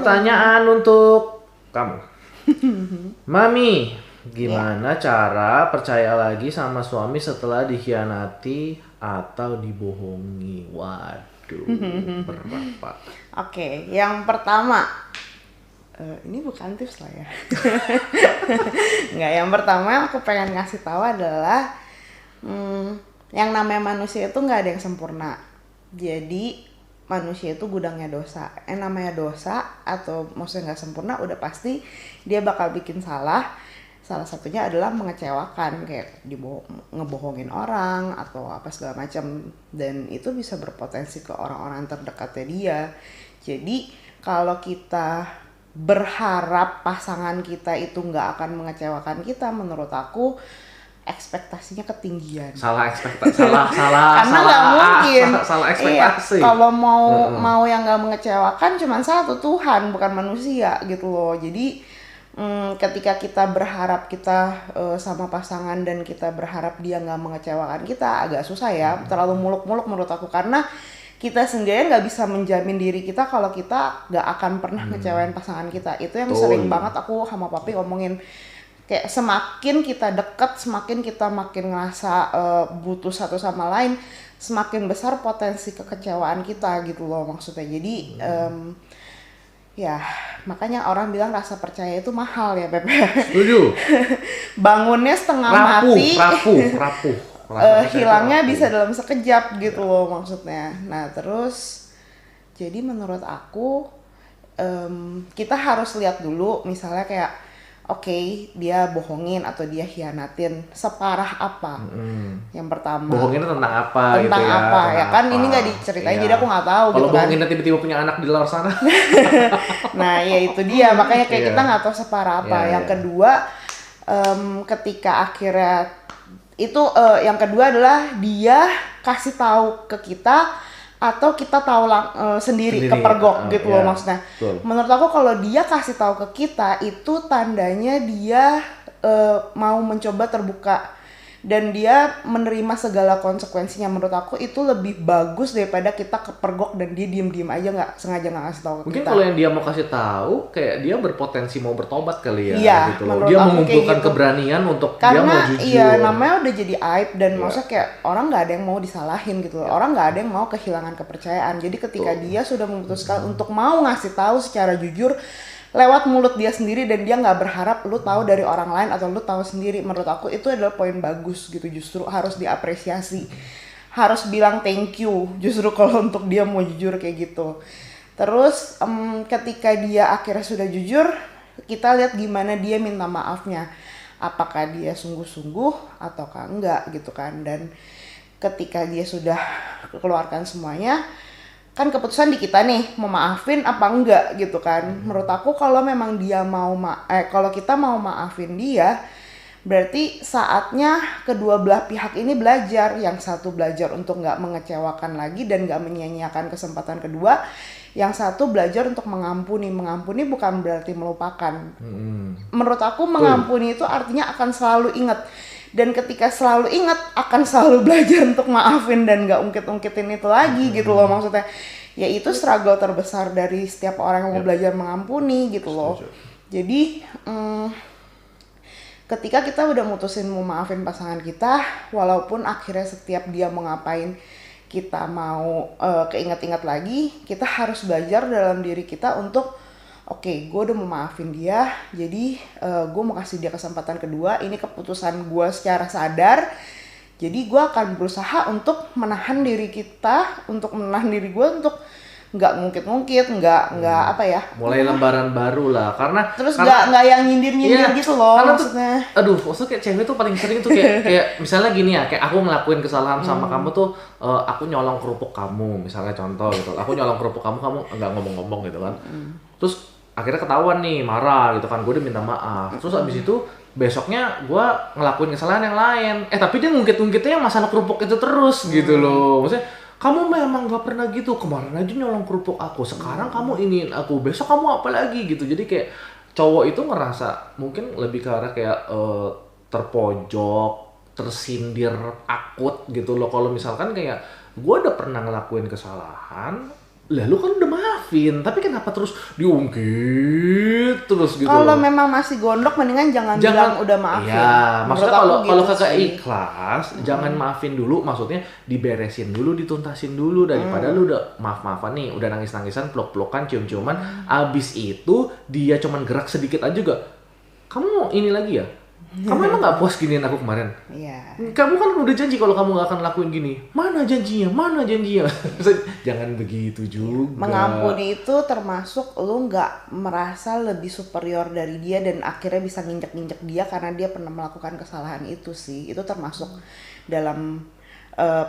Pertanyaan untuk kamu. Mami, gimana cara percaya lagi sama suami setelah dikhianati atau dibohongi? Waduh, berat Pak. Oke, yang pertama, ini bukan tips lah ya. Nggak, yang pertama aku pengen ngasih tahu adalah yang namanya manusia itu nggak ada yang sempurna. Jadi manusia itu gudangnya dosa. Yang namanya dosa atau maksudnya nggak sempurna, udah pasti dia bakal bikin salah. Salah satunya adalah mengecewakan, kayak ngebohongin orang atau apa segala macam, dan itu bisa berpotensi ke orang-orang terdekatnya dia. Jadi kalau kita berharap pasangan kita itu nggak akan mengecewakan kita, menurut aku ekspektasinya ketinggian. Salah Karena nggak mungkin. Salah ekspektasi. Iya, kalau mau yang nggak mengecewakan cuma satu, Tuhan, bukan manusia gitu loh. Jadi ketika kita berharap kita sama pasangan dan kita berharap dia nggak mengecewakan kita, agak susah ya. Terlalu muluk-muluk menurut aku, karena kita sendiri nggak bisa menjamin diri kita kalau kita nggak akan pernah ngecewain pasangan kita. Itu yang sering banget aku sama papi ngomongin. Kayak semakin kita deket, semakin kita makin ngerasa butuh satu sama lain, semakin besar potensi kekecewaan kita gitu loh maksudnya. Jadi ya makanya orang bilang rasa percaya itu mahal ya, Pepe. Setuju. Bangunnya setengah mati, rapuh. hilangnya bisa dalam sekejap gitu loh maksudnya. Nah terus, jadi menurut aku kita harus lihat dulu, misalnya kayak oke, dia bohongin atau dia hianatin, separah apa? Yang pertama. Bohongin tentang apa? Tentang gitu apa? Ya kan apa. ini nggak diceritain, Iya. jadi aku nggak tahu. Kalau gitu kan. bohonginnya tiba-tiba punya anak di luar sana. Nah ya itu dia, makanya kayak kita nggak tahu separah apa. Yang kedua, ketika akhirnya itu yang kedua adalah dia kasih tahu ke kita atau kita tahu sendiri kepergok gitu loh maksudnya. Betul. Menurut aku kalau dia kasih tahu ke kita itu tandanya dia mau mencoba terbuka dan dia menerima segala konsekuensinya. Menurut aku itu lebih bagus daripada kita kepergok dan dia diem aja nggak sengaja nggak ngasih tahu ke Mungkin kita. kalau yang dia mau kasih tahu kayak dia berpotensi mau bertobat kali ya, Iya, gitu loh. menurut Dia aku mengumpulkan kayak gitu. keberanian untuk dia Karena mau jujur. iya namanya udah jadi aib dan maksudnya kayak orang nggak ada yang mau disalahin gitu loh. Orang nggak ada yang mau kehilangan kepercayaan. Jadi ketika dia sudah memutuskan untuk mau ngasih tahu secara jujur lewat mulut dia sendiri dan dia nggak berharap lu tahu dari orang lain atau lu tahu sendiri, menurut aku itu adalah poin bagus gitu. Justru harus diapresiasi, harus bilang thank you justru kalau untuk dia mau jujur kayak gitu. Terus ketika dia akhirnya sudah jujur, kita lihat gimana dia minta maafnya, apakah dia sungguh-sungguh ataukah enggak gitu kan. Dan ketika dia sudah keluarkan semuanya, kan keputusan di kita nih mau maafin apa enggak gitu kan. Menurut aku kalau memang dia mau kalau kita mau maafin dia, berarti saatnya kedua belah pihak ini belajar. Yang satu belajar untuk nggak mengecewakan lagi dan nggak menyia-nyiakan kesempatan kedua. Yang satu belajar untuk mengampuni. Mengampuni bukan berarti melupakan. Menurut aku mengampuni itu artinya akan selalu ingat. Dan ketika selalu ingat, akan selalu belajar untuk maafin dan gak ungkit-ungkitin itu lagi gitu loh maksudnya. Ya itu struggle terbesar dari setiap orang yang mau belajar mengampuni gitu loh. Jadi ketika kita udah mutusin mau maafin pasangan kita, walaupun akhirnya setiap dia mau ngapain kita mau keinget-inget lagi, kita harus belajar dalam diri kita untuk oke, gue udah mau maafin dia, jadi gue mau kasih dia kesempatan kedua. Ini keputusan gue secara sadar. Jadi gue akan berusaha untuk menahan diri kita, untuk menahan diri gue untuk nggak ngungkit-ngungkit, nggak apa ya. Mulai lembaran baru lah, karena nggak yang nyindir gitu loh maksudnya. Maksudnya kayak cewek tuh paling sering tuh kayak misalnya gini ya, kayak aku ngelakuin kesalahan sama kamu tuh, aku nyolong kerupuk kamu, misalnya contoh gitu. Aku nyolong kerupuk kamu nggak ngomong-ngomong gitu kan. Terus akhirnya ketahuan nih, marah gitu kan, gue udah minta maaf. Terus abis itu besoknya gue ngelakuin kesalahan yang lain, tapi dia ngungkit-ngungkitnya yang masalah kerupuk itu terus gitu loh. Maksudnya kamu memang gak pernah gitu, kemarin aja nyolong kerupuk aku, sekarang kamu iniin aku, besok kamu apa lagi gitu. Jadi kayak cowok itu ngerasa mungkin lebih ke arah kayak terpojok, tersindir, akut gitu loh. Kalau misalkan kayak gue udah pernah ngelakuin kesalahan, Lah lu kan udah maafin, tapi kenapa terus diungkit terus gitu Kalau loh? memang masih gondok mendingan jangan bilang udah maafin. Iya, Menurut maksudnya aku kalau gitu kagak sih. ikhlas, jangan maafin dulu, maksudnya diberesin dulu, dituntasin dulu daripada lu udah maaf-maafan nih, udah nangis-nangisan, peluk-pelukan, cium-ciuman, abis itu dia cuman gerak sedikit aja juga. Kamu mau ini lagi ya? Kamu emang nggak puas giniin aku kemarin? Iya. Kamu kan udah janji kalau kamu nggak akan lakuin gini. Mana janjinya? Mana janjinya? Jangan begitu juga. Mengampuni itu termasuk lu nggak merasa lebih superior dari dia dan akhirnya bisa nginjek-nginjek dia karena dia pernah melakukan kesalahan itu sih. Itu termasuk dalam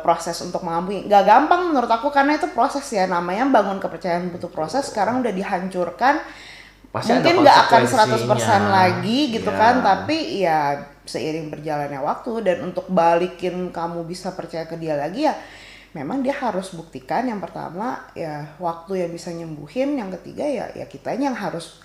proses untuk mengampuni. Gak gampang menurut aku karena itu proses ya, namanya bangun kepercayaan butuh proses. Sekarang udah dihancurkan, Pasti ada mungkin nggak akan 100% konsekuensinya. lagi gitu Iya. kan, tapi ya seiring berjalannya waktu dan untuk balikin kamu bisa percaya ke dia lagi ya memang dia harus buktikan. Yang pertama ya waktu yang bisa nyembuhin, yang ketiga ya kitanya yang harus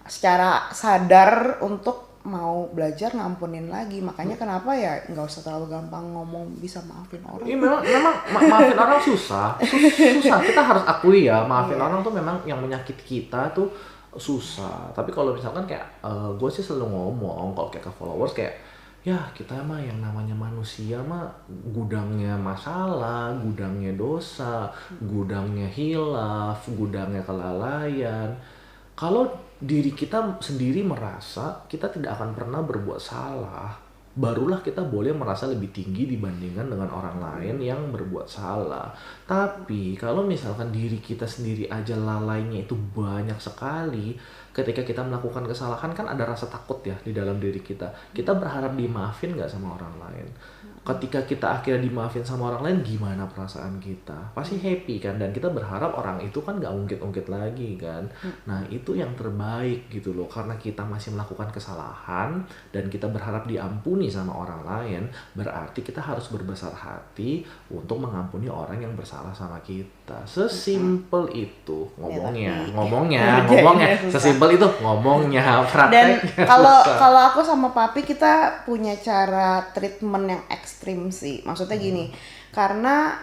secara sadar untuk mau belajar ngampunin lagi. Makanya kenapa ya nggak usah terlalu gampang ngomong bisa maafin orang. Iya memang maafin orang susah. Susah. Kita harus akui ya, maafin orang tuh memang yang menyakiti kita tuh susah. Tapi kalau misalkan kayak gue sih selalu ngomong kalau kayak ke followers kayak ya kita mah yang namanya manusia mah gudangnya masalah, gudangnya dosa, gudangnya hilaf, gudangnya kelalaian. Kalau diri kita sendiri merasa kita tidak akan pernah berbuat salah, barulah kita boleh merasa lebih tinggi dibandingkan dengan orang lain yang berbuat salah. Tapi kalau misalkan diri kita sendiri aja lalainya itu banyak sekali, ketika kita melakukan kesalahan kan ada rasa takut ya di dalam diri kita. Kita berharap dimaafin nggak sama orang lain? Ketika kita akhirnya dimaafin sama orang lain, gimana perasaan kita? Pasti happy kan? Dan kita berharap orang itu kan nggak ungkit-ungkit lagi kan? Nah itu yang terbaik gitu loh. Karena kita masih melakukan kesalahan dan kita berharap diampuni sama orang lain, berarti kita harus berbesar hati untuk mengampuni orang yang bersalah sama kita. Sesimpel itu ngomongnya, sesimpel itu ngomongnya, Dan prakteknya kalau susah. kalau aku sama papi kita punya cara treatment yang ekstrim sih. Maksudnya gini, karena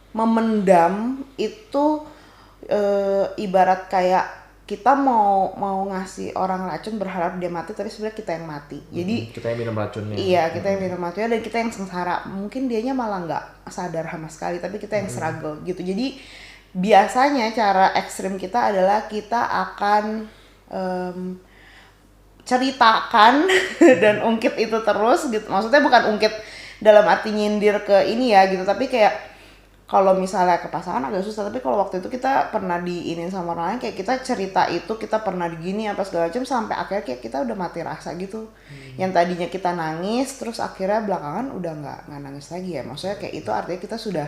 memendam itu ibarat kayak kita mau ngasih orang racun berharap dia mati tapi sebenarnya kita yang mati. Jadi Kita yang minum racunnya. iya, kita yang minum racunnya dan kita yang sengsara. Mungkin dianya malah nggak sadar sama sekali, tapi kita yang struggle gitu. Jadi biasanya cara ekstrim kita adalah kita akan em, ceritakan dan ungkit itu terus gitu. Maksudnya bukan ungkit dalam arti nyindir ke ini ya gitu, tapi kayak kalau misalnya ke pasangan agak susah, tapi kalau waktu itu kita pernah diinin sama orang lain kayak kita cerita itu kita pernah digini apa segala macam sampai akhirnya kayak kita udah mati rasa gitu. Yang tadinya kita nangis terus akhirnya belakangan udah nggak nangis lagi ya. Maksudnya kayak itu artinya kita sudah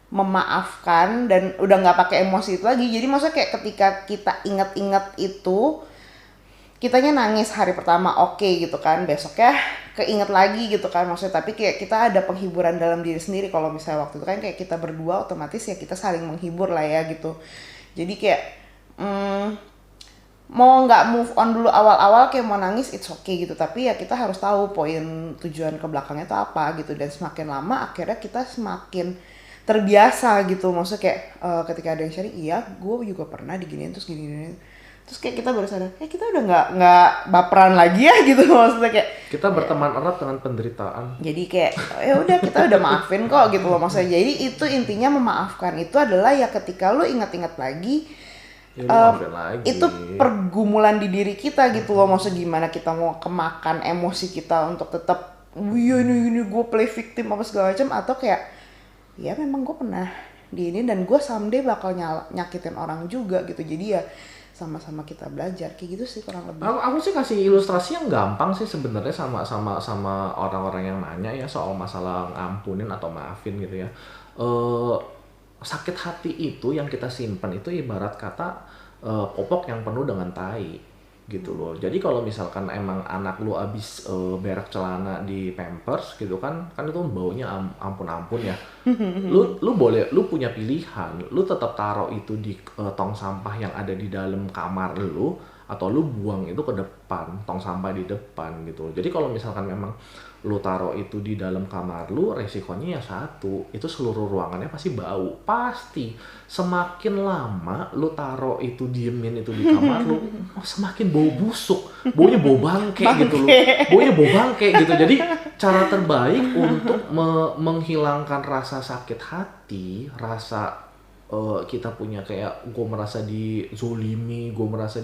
memaafkan dan udah nggak pakai emosi itu lagi. Jadi maksudnya kayak ketika kita ingat-ingat itu kitanya nangis hari pertama oke gitu kan, besoknya keinget lagi gitu kan maksudnya, tapi kayak kita ada penghiburan dalam diri sendiri. Kalau misalnya waktu itu kan kayak kita berdua otomatis ya kita saling menghibur lah ya gitu. Jadi kayak mau nggak move on dulu awal-awal kayak mau nangis it's okay gitu, tapi ya kita harus tahu poin tujuan ke belakangnya itu apa gitu. Dan semakin lama akhirnya kita semakin terbiasa gitu. Maksudnya kayak ketika ada yang sharing, iya gue juga pernah diginiin terus gini-gini, terus kayak kita baru sadar kita udah nggak baperan lagi ya gitu. Maksudnya kayak Kita berteman erat dengan penderitaan. jadi kayak ya udah kita udah maafin kok gitu loh. Maksudnya jadi itu intinya memaafkan itu adalah ya ketika lu ingat-ingat lagi Ya, lu maafin lagi. itu pergumulan di diri kita gitu loh. Maksudnya gimana kita mau kemakan emosi kita untuk tetap iya ini gue play victim apa segala macam, atau kayak ya memang gue pernah di ini dan gue someday bakal nyakitin orang juga gitu. Jadi ya sama-sama kita belajar kayak gitu sih kurang lebih. Aku sih kasih ilustrasi yang gampang sih sebenarnya sama orang-orang yang nanya ya soal masalah ngampunin atau maafin gitu ya. Sakit hati itu yang kita simpan itu ibarat kata popok yang penuh dengan tai gitu loh. Jadi kalau misalkan emang anak lu abis berak celana di Pampers gitu kan itu baunya ampun-ampun ya. Lu boleh, lu punya pilihan, lu tetap taruh itu di tong sampah yang ada di dalam kamar lu, atau lu buang itu ke depan, tong sampah di depan gitu. Jadi kalau misalkan memang lu taruh itu di dalam kamar lu, resikonya ya satu, itu seluruh ruangannya pasti bau. Pasti. Semakin lama lu taruh itu, diemin itu di kamar lu, semakin bau busuk. Baunya bau bangke gitu loh. Baunya bau bangke gitu. Jadi cara terbaik untuk menghilangkan rasa sakit hati, rasa kita punya kayak gue merasa dizolimi, gue merasa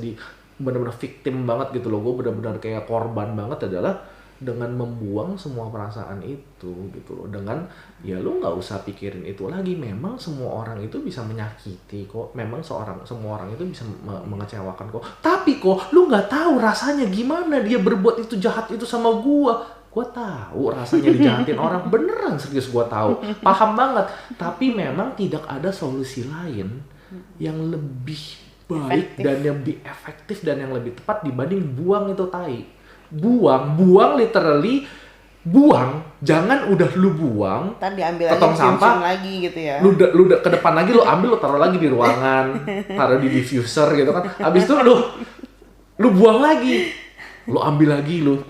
benar-benar victim banget gitu loh, gue benar-benar kayak korban banget, adalah dengan membuang semua perasaan itu gitu loh. Dengan ya lu nggak usah pikirin itu lagi. Memang semua orang itu bisa menyakiti kok, memang semua orang itu bisa mengecewakan kok, tapi kok lu nggak tahu rasanya gimana dia berbuat itu jahat itu sama gua tahu rasanya dijahatin orang, beneran serius gua tahu, paham banget. Tapi memang tidak ada solusi lain yang lebih baik dan yang lebih efektif dan yang lebih tepat dibanding buang itu tai. Buang literally, buang. Jangan udah lu buang, ntar diambil ke tong sampah lagi gitu ya. Lu ke depan lagi, lu ambil, lu taruh lagi di ruangan, taruh di diffuser gitu kan. Habis itu lu buang lagi. Lu ambil lagi, lu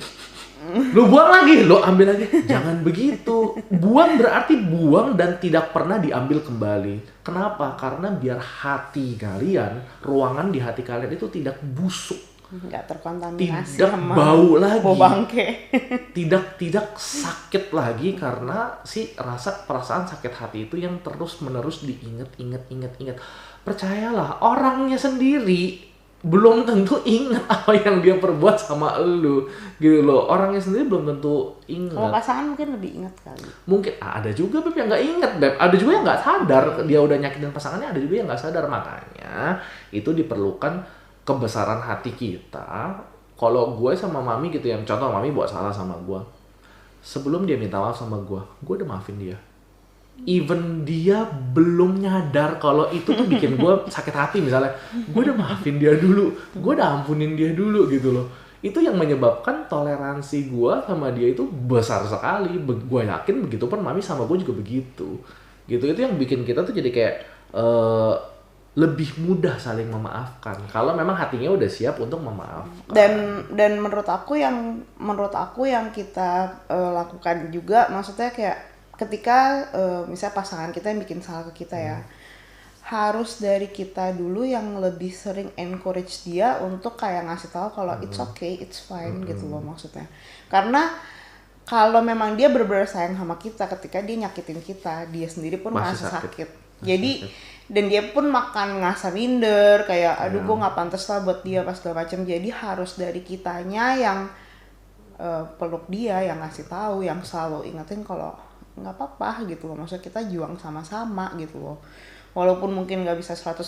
buang lagi, lu ambil lagi. Jangan begitu. Buang berarti buang dan tidak pernah diambil kembali. Kenapa? Karena biar hati kalian, ruangan di hati kalian itu tidak busuk, nggak terkontaminasi, tidak bau lagi, bau bangke. tidak sakit lagi, karena si perasaan sakit hati itu yang terus menerus diingat. Percayalah, orangnya sendiri belum tentu ingat apa yang dia perbuat sama elu gitu loh. Orangnya sendiri belum tentu ingat. Kalau pasangan mungkin lebih ingat kali. Mungkin ada juga Beb yang nggak ingat, Beb. Ada juga yang nggak sadar dia udah nyakitin pasangannya. Ada juga yang nggak sadar. Makanya itu diperlukan kebesaran hati kita. Kalau gue sama Mami gitu ya, contoh Mami buat salah sama gue, sebelum dia minta maaf sama gue udah maafin dia. Even dia belum nyadar kalau itu tuh bikin gue sakit hati, misalnya gue udah maafin dia dulu, gue udah ampunin dia dulu gitu loh. Itu yang menyebabkan toleransi gue sama dia itu besar sekali. Gue yakin begitu pun Mami sama gue juga begitu gitu. Itu yang bikin kita tuh jadi kayak lebih mudah saling memaafkan kalau memang hatinya udah siap untuk memaafkan. Dan menurut aku yang kita lakukan juga, maksudnya kayak ketika misalnya pasangan kita yang bikin salah ke kita ya, harus dari kita dulu yang lebih sering encourage dia untuk kayak ngasih tahu kalau it's okay, it's fine gitu loh maksudnya. Karena kalau memang dia benar-benar sayang sama kita, ketika dia nyakitin kita, dia sendiri pun merasa sakit. Jadi dan dia pun makan ngerasa minder kayak aduh gue nggak pantas lah buat dia pas segala macam. Jadi harus dari kitanya yang peluk dia, yang ngasih tahu, yang selalu ingetin kalau nggak apa-apa gitu loh. Maksudnya kita juang sama-sama gitu loh. Walaupun mungkin nggak bisa 100%,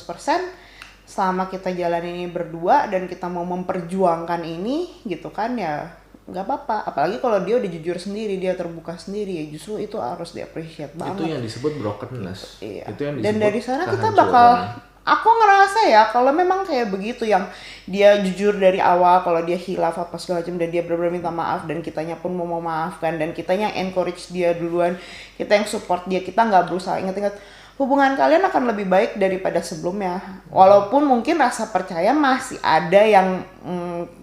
selama kita jalan ini berdua dan kita mau memperjuangkan ini gitu kan ya nggak apa-apa. Apalagi kalau dia udah jujur sendiri, dia terbuka sendiri, ya justru itu harus di-appreciate banget. Itu yang disebut brokenness. Gitu. Iya. Itu yang disebut. Dan dari sana kita bakal, aku ngerasa ya kalau memang kayak begitu, yang dia jujur dari awal kalau dia hilaf apa segala macam dan dia benar-benar minta maaf dan kitanya pun mau memaafkan dan kitanya yang encourage dia duluan, kita yang support dia, kita nggak berusaha ingat-ingat, hubungan kalian akan lebih baik daripada sebelumnya. Walaupun mungkin rasa percaya masih ada yang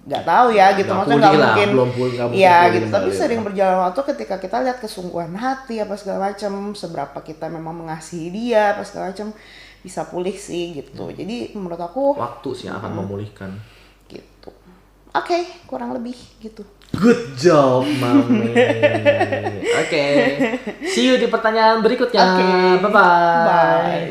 nggak tahu ya gitu, maksudnya nggak mungkin, ya gitu. Tapi sering berjalan waktu, ketika kita lihat kesungguhan hati apa segala macam, seberapa kita memang mengasihi dia apa segala macam, bisa pulih sih gitu. Jadi menurut aku waktu sih yang akan memulihkan gitu. Oke, kurang lebih gitu. Good job, Mami. Oke. See you di pertanyaan berikutnya. Bye-bye. Bye.